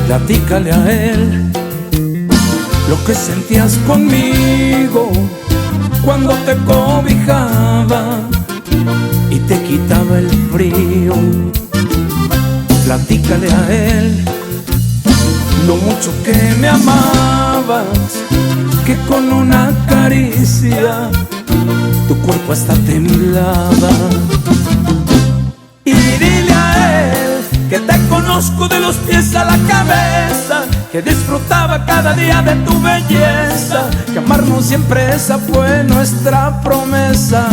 Platícale a él lo que sentías conmigo cuando te cobijaba y te quitaba el frío. Platícale a él lo mucho que me amabas, que con una caricia tu cuerpo hasta temblaba. Y dile a él que te conozco de los pies a la cabeza, que disfrutaba cada día de tu belleza, que amarnos siempre esa fue nuestra promesa.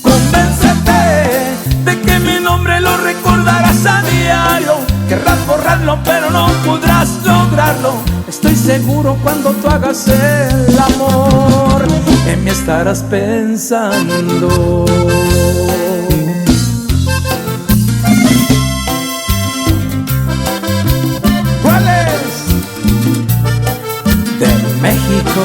Convéncete de que mi nombre lo recordarás a diario, querrás borrarlo pero no podrás lograrlo. Estoy seguro cuando tú hagas el amor, en mí estarás pensando. México.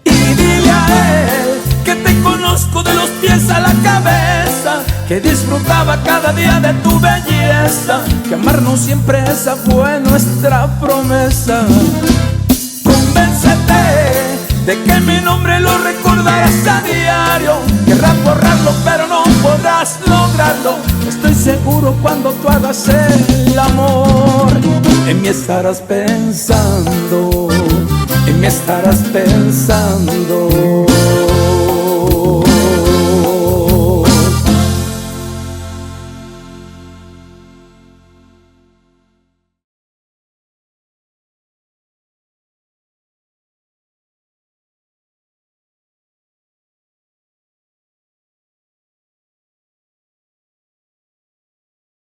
Y dile a él que te conozco de los pies a la cabeza, que disfrutaba cada día de tu belleza, que amarnos siempre esa fue nuestra promesa. Convéncete de que mi nombre lo recordarás a diario, querrás borrarlo pero no podrás lograrlo. Estoy seguro cuando tú hagas el amor, en mí estarás pensando, en mí estarás pensando.